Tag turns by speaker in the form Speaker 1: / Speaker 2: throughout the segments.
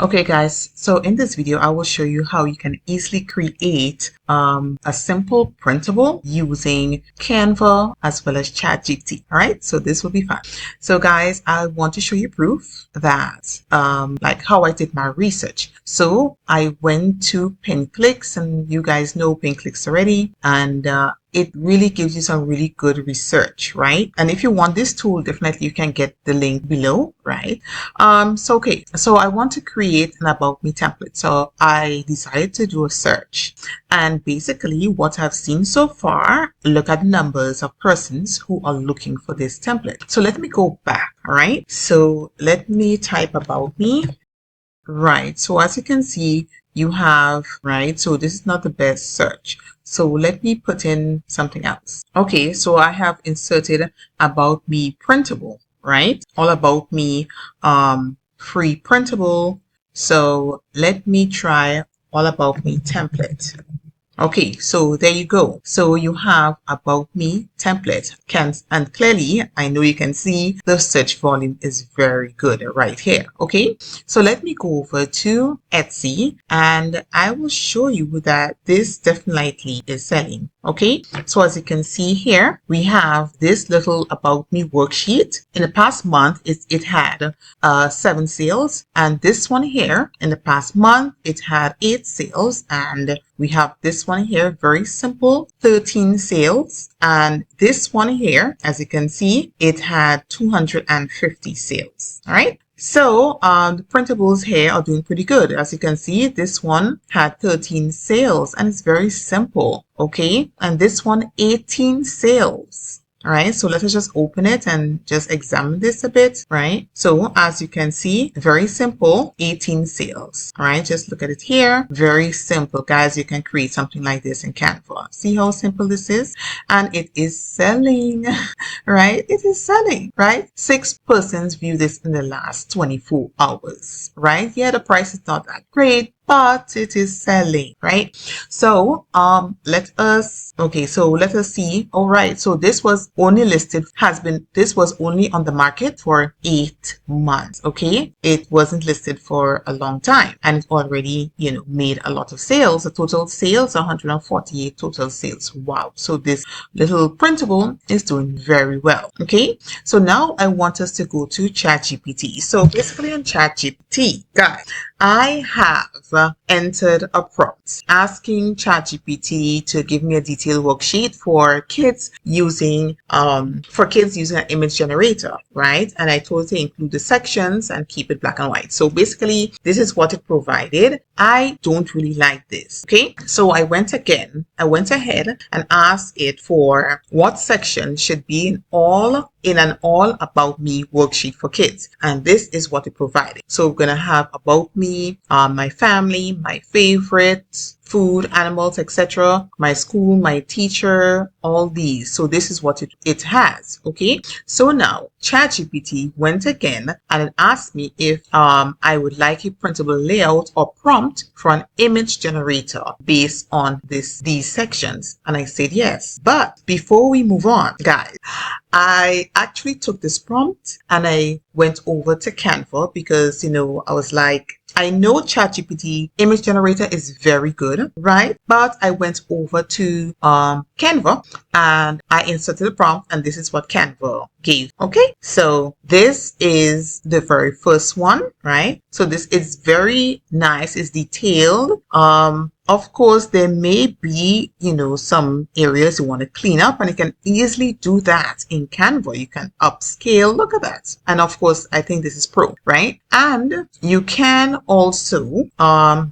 Speaker 1: Okay guys, so in this video I will show you how you can easily create a simple printable using Canva as well as ChatGPT. Alright, so this will be fun. So guys, I want to show you proof that like how I did my research. So I went to PinClicks, and you guys know PinClicks already, and it really gives you some really good research, right? And if you want this tool, definitely you can get the link below, right? So I want to create an About Me template. So I decided to do a search, and basically what I've seen so far, look at the numbers of persons who are looking for this template. So let me go back, all right? So let me type About Me. Right, so as you can see, you have, right, so this is not the best search. So let me put in something else. Okay, so I have inserted About Me printable, right? All About Me free printable. So let me try All About Me template. Okay, so there you go. So you have About Me template. And clearly, I know you can see the search volume is very good right here. Okay, so let me go over to Etsy and I will show you that this definitely is selling. Okay, so as you can see here, we have this little About Me worksheet. In the past month, it had 7 sales, and this one here, in the past month, it had 8 sales, and we have this one here, very simple, 13 sales. And this one here, as you can see, it had 250 sales. All right. So the printables here are doing pretty good. As you can see, this one had 13 sales and it's very simple. Okay. And this one, 18 sales. All right, so let us just open it and just examine this a bit, right? So as you can see, very simple, 18 sales. All right, just look at it here. Very simple, guys. You can create something like this in Canva. See how simple this is? And it is selling, right? It is selling, right? 6 persons view this in the last 24 hours, right? Yeah, the price is not that great, but it is selling, right? So let us see. All right, so this was only listed, this was only on the market for 8 months. Okay, it wasn't listed for a long time, and it already, made a lot of sales. The total sales, 148 total sales. Wow. So this little printable is doing very well. Okay, so now I want us to go to ChatGPT. So basically on ChatGPT, guys, I have entered a prompt asking ChatGPT to give me a detailed worksheet for kids using an image generator, right? And I told it to include the sections and keep it black and white. So basically, this is what it provided. I don't really like this. Okay, so I went ahead and asked it for what section should be in an All About Me worksheet for kids, and this is what it provided. So we're gonna have About Me, my family, my favorites, food, animals, etc., my school, my teacher, all these. So this is what it has. Okay, so now ChatGPT went again and it asked me if I would like a printable layout or prompt for an image generator based on these sections, and I said yes. But before we move on, guys, I actually took this prompt and I went over to Canva because, I was like, I know ChatGPT image generator is very good, right? But I went over to Canva and I inserted the prompt, and this is what Canva gave. Okay, so this is the very first one, right? So this is very nice. It's detailed. Of course, there may be, some areas you want to clean up, and you can easily do that in Canva. You can upscale. Look at that. And of course, I think this is pro, right? And you can also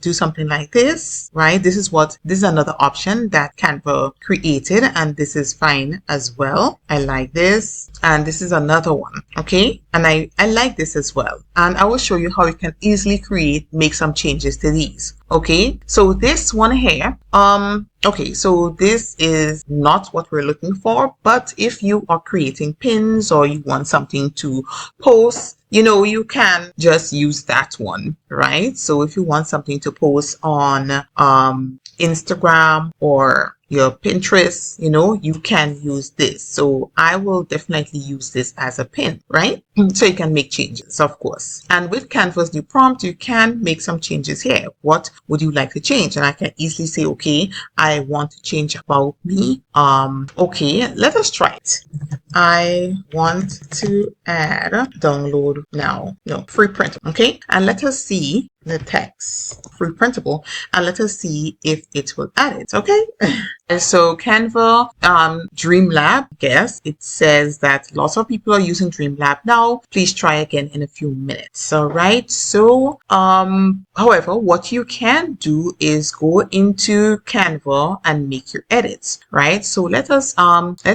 Speaker 1: do something like this, right? This is another option that Canva created, and this is fine as well. I like this. And this is another one. Okay, and I like this as well. And I will show you how you can easily make some changes to these. Okay, so this one here, okay, so this is not what we're looking for, but if you are creating pins or you want something to post, you can just use that one, right? So if you want something to post on Instagram or your Pinterest, you know, you can use this. So I will definitely use this as a pin, right? So you can make changes, of course. And with Canva's new prompt, you can make some changes here. What would you like to change? And I can easily say, okay, I want to change about me. Okay, let us try it. I want to add download now. No, free print. Okay. And let us see the text free printable and let us see if it will add it. Okay. And so Canva Dream Lab, guess it says that lots of people are using Dream Lab now. Please try again in a few minutes. All right. So however, what you can do is go into Canva and make your edits, right? So let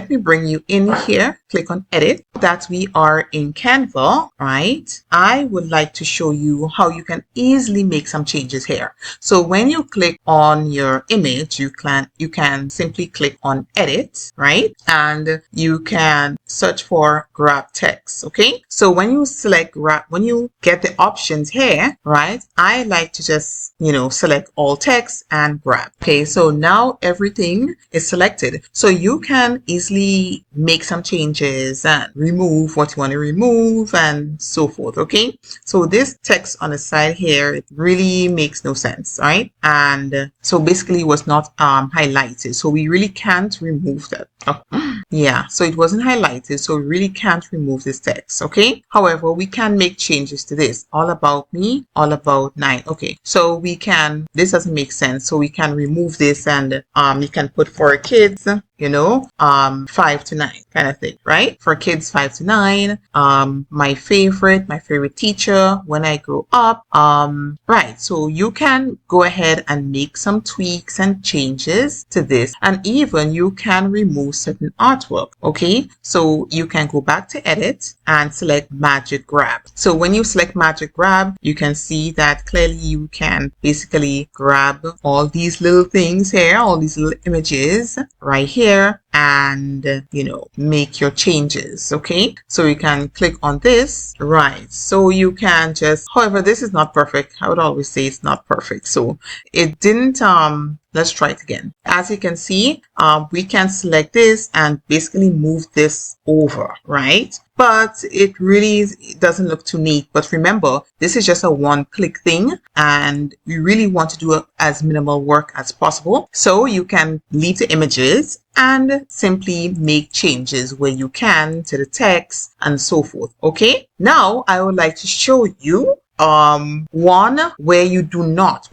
Speaker 1: me bring you in here. Click on edit. That we are in Canva, right? I would like to show you how you can easily make some changes here. So when you click on your image, you can simply click on edit, right? And you can search for grab text. Okay. So when you select grab, when you get the options here, right? I like to just, you know, select all text and grab. Okay. So now everything is selected. So you can easily make some changes and remove what you want to remove and so forth. Okay. So this text on the side here, it really makes no sense, right? And so basically it was not highlighted. So we really can't remove that. Oh, yeah. So it wasn't highlighted. So we really can't remove this text. Okay. However, we can make changes to this. All about me, all about 9. Okay. So we can, this doesn't make sense. So we can remove this and you can put for kids, you know, 5 to 9 kind of thing, right? For kids 5 to 9, my favorite teacher when I grow up, right? So you can go ahead and make some tweaks and changes to this, and even you can remove certain artwork. Okay, so you can go back to edit and select magic grab. So when you select magic grab, you can see that clearly you can basically grab all these little things here, all these little images right here, and you know, make your changes. Okay, so you can click on this, right? So you can just, however, this is not perfect. I would always say it's not perfect. So it didn't let's try it again. As you can see, we can select this and basically move this over, right? But it really doesn't look too neat. But remember, this is just a one-click thing, and we really want to do as minimal work as possible. So you can leave the images and simply make changes where you can to the text and so forth. Okay, now I would like to show you one where you will not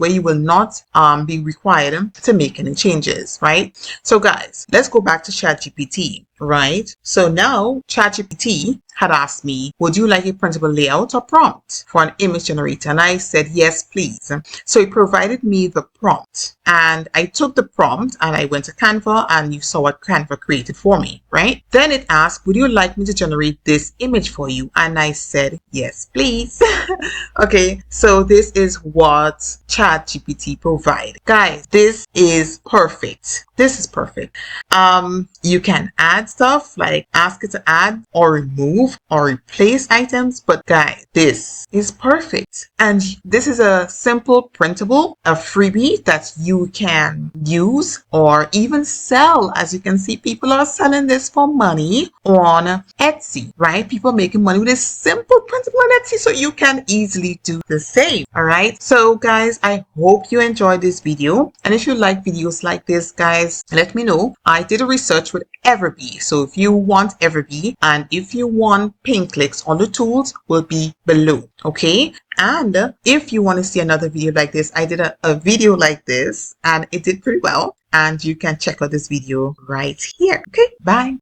Speaker 1: be required to make any changes, right? So guys, let's go back to ChatGPT, right? So now ChatGPT had asked me, would you like a printable layout or prompt for an image generator? And I said, yes, please. So it provided me the prompt, and I took the prompt and I went to Canva, and you saw what Canva created for me, right? Then it asked, would you like me to generate this image for you? And I said, yes, please. Okay, so this is what ChatGPT provided. Guys, this is perfect. This is perfect. You can add stuff, like ask it to add or remove or replace items, but guys, this is perfect. And this is a simple printable, a freebie that you can use or even sell. As you can see, people are selling this for money on Etsy, right? People making money with this simple printable on Etsy, so you can easily do the same. All right, so guys, I hope you enjoyed this video, and if you like videos like this, guys, let me know. I did a research with FREEBIES, so if you want FREEBIES and if you want pin clicks, all the tools will be below. Okay, and if you want to see another video like this, I did a video like this and it did pretty well, and you can check out this video right here. Okay, bye.